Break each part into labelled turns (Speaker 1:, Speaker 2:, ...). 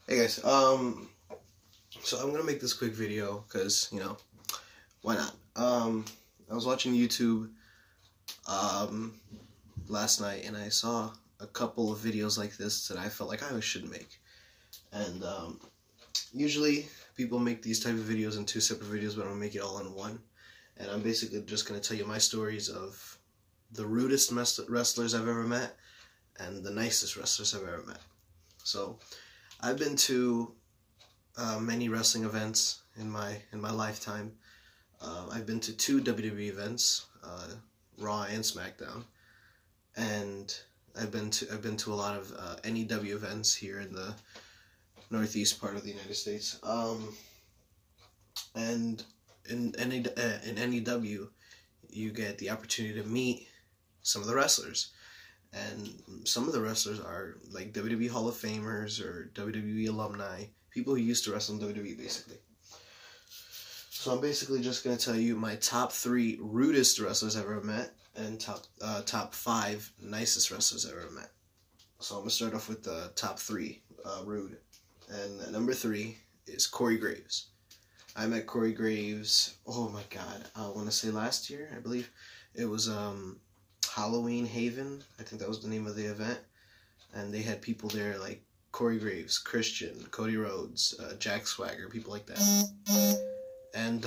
Speaker 1: Hey guys, so I'm gonna make this quick video because, why not? I was watching YouTube, last night, and I saw a couple of videos like this that I felt like I should make. And, usually people make these type of videos in two separate videos, but I'm gonna make it all in one. And I'm basically just gonna tell you my stories of the rudest wrestlers I've ever met and the nicest wrestlers I've ever met. So, I've been to many wrestling events in my lifetime. I've been to 2 WWE events, Raw and SmackDown, and I've been to a lot of NEW events here in the northeast part of the United States. And in NEW, you get the opportunity to meet some of the wrestlers. And some of the wrestlers are like WWE Hall of Famers or WWE alumni, people who used to wrestle in WWE, basically. So I'm basically just going to tell you my top 3 rudest wrestlers I've ever met and top 5 nicest wrestlers I've ever met. So I'm going to start off with the top 3 rude. And number 3 is Corey Graves. I met Corey Graves, oh my god, I want to say last year, I believe. It was Halloween Haven, I think that was the name of the event, and they had people there like Corey Graves, Christian, Cody Rhodes, Jack Swagger, people like that. And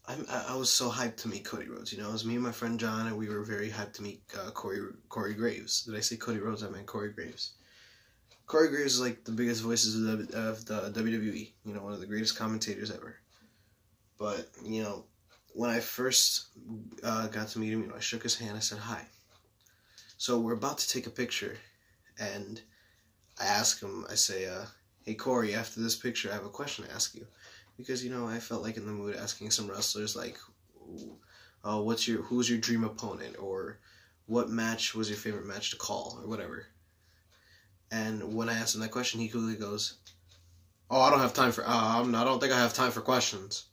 Speaker 1: I was so hyped to meet Cody Rhodes. It was me and my friend John, and we were very hyped to meet Corey Graves. Did I say Cody Rhodes? I meant Corey Graves. Corey Graves is like the biggest voices of the WWE. One of the greatest commentators ever. But when I first got to meet him, I shook his hand, I said hi. So we're about to take a picture, and I ask him, I say, hey Corey, after this picture I have a question to ask you. Because, I felt like in the mood asking some wrestlers, like, who's your dream opponent, or what match was your favorite match to call, or whatever. And when I asked him that question, he quickly goes, oh, I don't have time for, I don't think I have time for questions.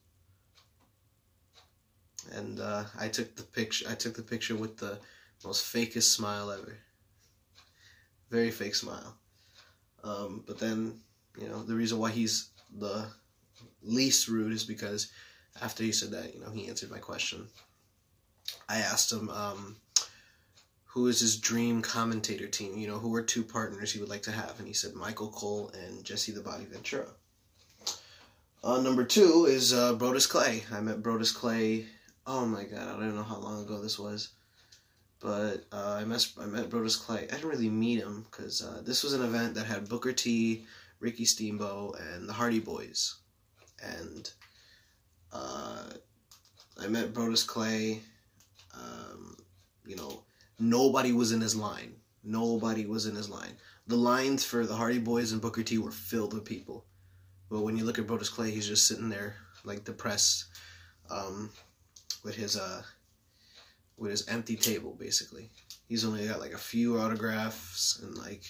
Speaker 1: And I took the picture with the most fakest smile ever. Very fake smile. But then, the reason why he's the least rude is because after he said that, he answered my question. I asked him who is his dream commentator team, who are 2 partners he would like to have. And he said Michael Cole and Jesse the Body Ventura. Number 2 is Brodus Clay. I met Brodus Clay. Oh my god, I don't even know how long ago this was. But I met Brodus Clay. I didn't really meet him because this was an event that had Booker T, Ricky Steamboat, and the Hardy Boyz. And I met Brodus Clay. Nobody was in his line. Nobody was in his line. The lines for the Hardy Boyz and Booker T were filled with people. But when you look at Brodus Clay, he's just sitting there, like, depressed. With his empty table, basically. He's only got like a few autographs, and like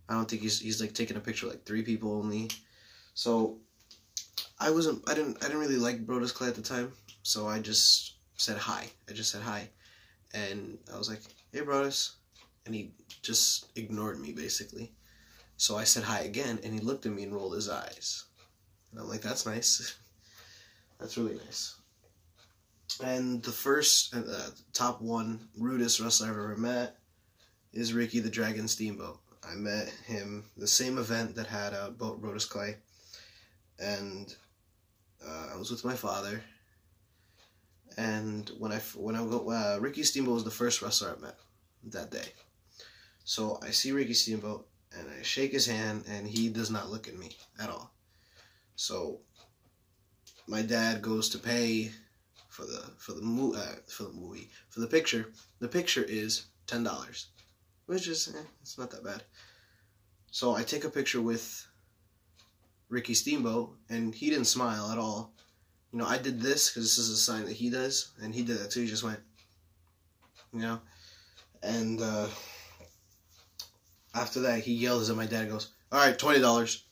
Speaker 1: I don't think he's like taking a picture with like 3 people only. So I didn't really like Brodus Clay at the time, so I just said hi. And I was like, hey Brodus, and he just ignored me basically. So I said hi again, and he looked at me and rolled his eyes, and I'm like, that's nice. That's really nice. And the first, top 1 rudest wrestler I've ever met is Ricky the Dragon Steamboat. I met him the same event that had Brodus Clay, and I was with my father. And Ricky Steamboat was the first wrestler I met that day. So I see Ricky Steamboat, and I shake his hand, and he does not look at me at all. So my dad goes to pay for the picture. The picture is $10, which is it's not that bad. So I take a picture with Ricky Steamboat, and he didn't smile at all. I did this because this is a sign that he does, and he did that too. He just went, and after that he yells at my dad and goes, all right, $20.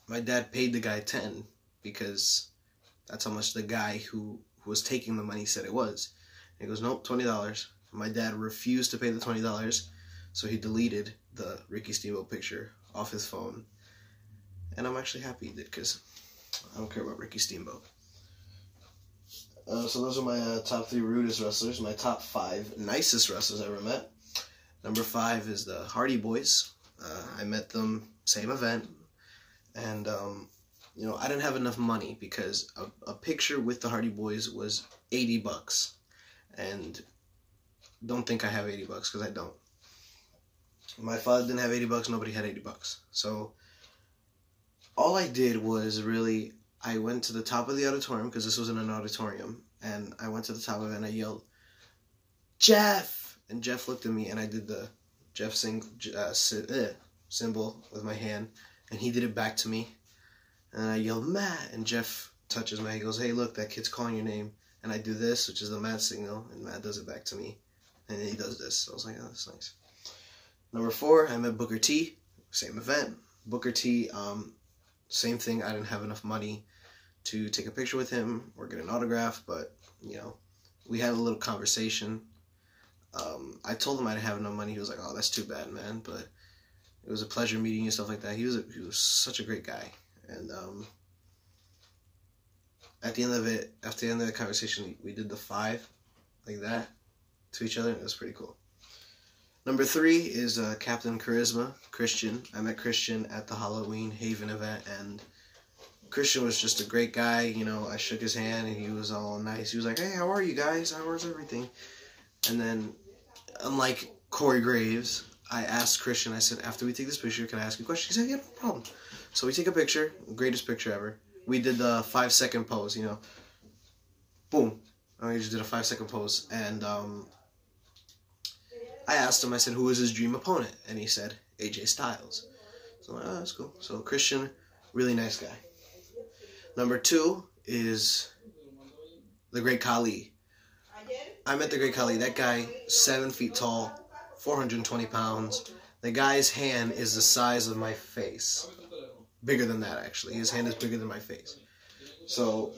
Speaker 1: My dad paid the guy $10 because that's how much the guy who was taking the money said it was. And he goes, nope, $20. My dad refused to pay the $20, So he deleted the Ricky Steamboat picture off his phone. And I'm actually happy he did, because I don't care about Ricky Steamboat. So those are my top 3 rudest wrestlers. My top 5 nicest wrestlers I ever met. Number 5 is the Hardy Boys. I met them, same event. And, you know, I didn't have enough money because a picture with the Hardy Boys was $80. And don't think I have $80 because I don't. My father didn't have $80. Nobody had $80. So all I did was really, I went to the top of the auditorium, because this was in an auditorium, and I went to the top of it and I yelled, "Jeff!" And Jeff looked at me, and I did the Jeff symbol with my hand, and he did it back to me. And I yelled, "Matt!" And Jeff touches me. He goes, "Hey, look, that kid's calling your name." And I do this, which is the Matt signal, and Matt does it back to me. And he does this. So I was like, oh, that's nice. Number 4, I met Booker T. Same event. Booker T, same thing. I didn't have enough money to take a picture with him or get an autograph, but, you know, we had a little conversation. I told him I didn't have enough money. He was like, "Oh, that's too bad, man." But it was a pleasure meeting you and stuff like that. He was such a great guy. And at the end of it, after the end of the conversation, we did the 5 like that to each other. It was pretty cool. Number 3 is Captain Charisma, Christian. I met Christian at the Halloween Haven event, and Christian was just a great guy. You know, I shook his hand, and he was all nice. He was like, "Hey, how are you guys? How's everything?" And then, unlike Corey Graves, I asked Christian, I said, "After we take this picture, can I ask you a question?" He said, "Yeah, no problem." So we take a picture, greatest picture ever. We did the 5-second pose, you know. Boom. I just did a 5-second pose, and I asked him, I said, "Who was his dream opponent?" And he said, AJ Styles. So I'm like, oh, that's cool. So Christian, really nice guy. Number 2 is the Great Khali. I met the Great Khali. That guy, 7 feet tall, 420 pounds. The guy's hand is the size of my face. Bigger than that, actually. His hand is bigger than my face. So,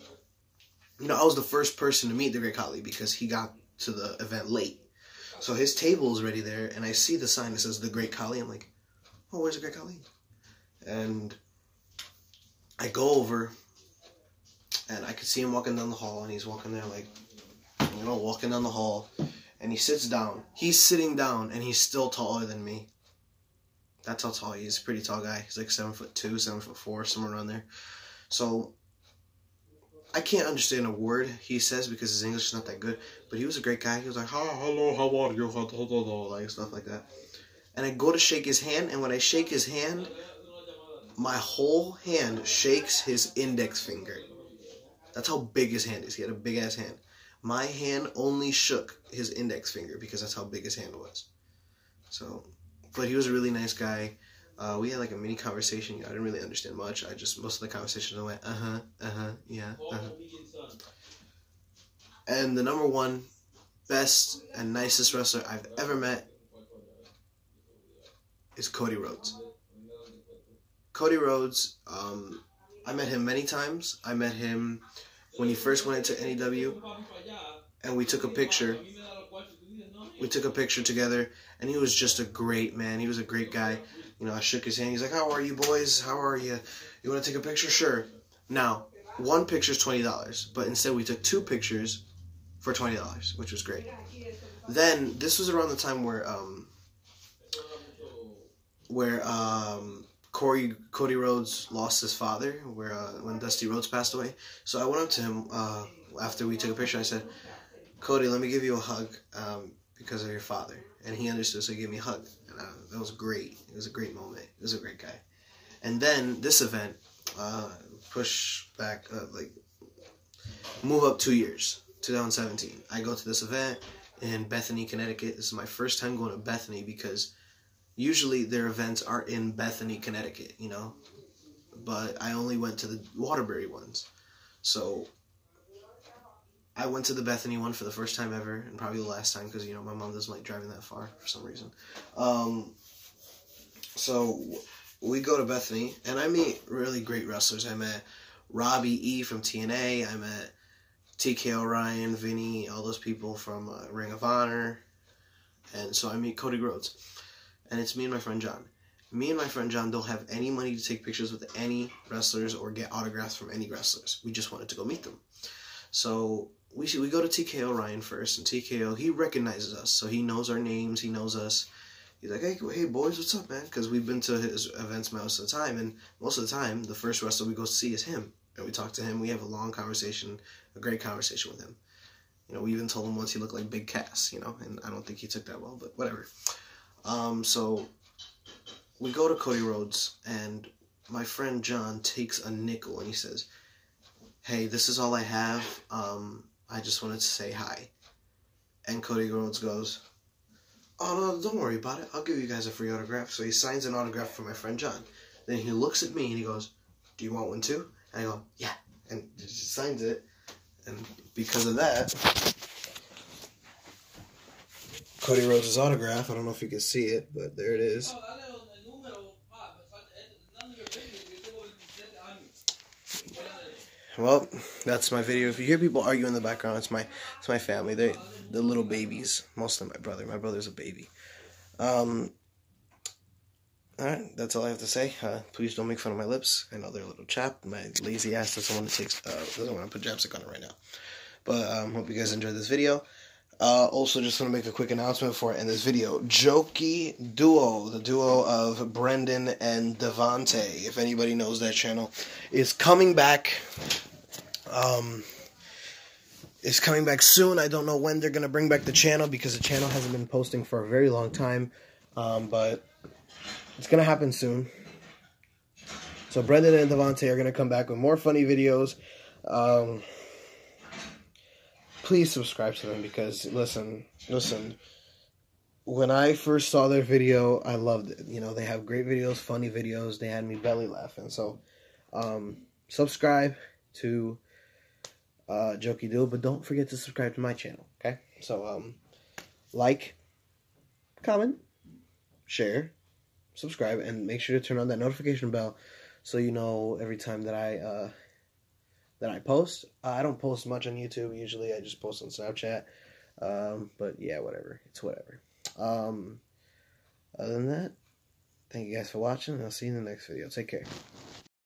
Speaker 1: you know, I was the first person to meet the Great Khali because he got to the event late. So his table is already there, and I see the sign that says the Great Khali. I'm like, oh, where's the Great Khali? And I go over, and I could see him walking down the hall, and he's walking there like, you know, walking down the hall, and he sits down. He's sitting down, and he's still taller than me. That's how tall he is. Pretty tall guy. He's like 7'2", 7'4", somewhere around there. So I can't understand a word he says because his English is not that good. But he was a great guy. He was like, "Hello, how are you?" Like stuff like that. And I go to shake his hand, and when I shake his hand, my whole hand shakes his index finger. That's how big his hand is. He had a big ass hand. My hand only shook his index finger because that's how big his hand was. So. But he was a really nice guy. We had like a mini conversation. I didn't really understand much. Most of the conversations I went, yeah, And the number 1 best and nicest wrestler I've ever met is Cody Rhodes. Cody Rhodes, I met him many times. I met him when he first went into NEW, and we took a picture. We took a picture together, and he was just a great man. He was a great guy. You know, I shook his hand. He's like, "How are you, boys? How are you? You want to take a picture?" Sure. Now, 1 picture is $20, but instead we took 2 pictures for $20, which was great. Then, this was around the time where Cody Rhodes lost his father, when Dusty Rhodes passed away. So I went up to him after we took a picture. I said, "Cody, let me give you a hug because of your father." And he understood, so he gave me a hug. And that was great. It was a great moment. He was a great guy. And then this event, push back, move up 2 years, 2017. I go to this event in Bethany, Connecticut. This is my first time going to Bethany because usually their events are in Bethany, Connecticut, you know. But I only went to the Waterbury ones. So I went to the Bethany one for the first time ever, and probably the last time, because, you know, my mom doesn't like driving that far for some reason. So we go to Bethany, and I meet really great wrestlers. I met Robbie E. from TNA. I met TK Orion, Vinny, all those people from Ring of Honor. And so I meet Cody Rhodes. and it's me and my friend John. Me and my friend John don't have any money to take pictures with any wrestlers or get autographs from any wrestlers. We just wanted to go meet them. So we go to TKO Ryan first, and TKO, he recognizes us, so he knows our names, he knows us. He's like, hey boys, what's up, man? Because we've been to his events most of the time, and most of the time, the first wrestler we go see is him. And we talk to him, we have a long conversation, a great conversation with him. You know, we even told him once he looked like Big Cass, you know, and I don't think he took that well, but whatever. So we go to Cody Rhodes, and my friend John takes a nickel, and he says, hey, this is all I have, I just wanted to say hi. And Cody Rhodes goes, oh, no, don't worry about it, I'll give you guys a free autograph. So he signs an autograph for my friend John. Then he looks at me, and he goes, do you want one too? And I go, yeah, and he just signs it, and because of that, Cody Rhodes' autograph, I don't know if you can see it, but there it is. Well, that's my video. If you hear people argue in the background, it's my family. They're little babies. Mostly my brother. My brother's a baby. Alright, that's all I have to say. Please don't make fun of my lips. I know they're a little chapped. My lazy ass doesn't want to put chapstick on it right now. But hope you guys enjoyed this video. Also, just want to make a quick announcement before I end this video. Jokey Duo, the duo of Brendan and Devante, if anybody knows that channel, is coming back. Is coming back soon. I don't know when they're going to bring back the channel because the channel hasn't been posting for a very long time. But it's going to happen soon. So Brendan and Devante are going to come back with more funny videos. Please subscribe to them because, listen, when I first saw their video, I loved it. You know, they have great videos, funny videos. They had me belly laughing. So, subscribe to Jokey Duo, but don't forget to subscribe to my channel, okay? So, like, comment, share, subscribe, and make sure to turn on that notification bell so you know every time that I post. I don't post much on YouTube usually. I just post on Snapchat. But yeah, whatever. It's whatever. Other than that, thank you guys for watching, and I'll see you in the next video. Take care.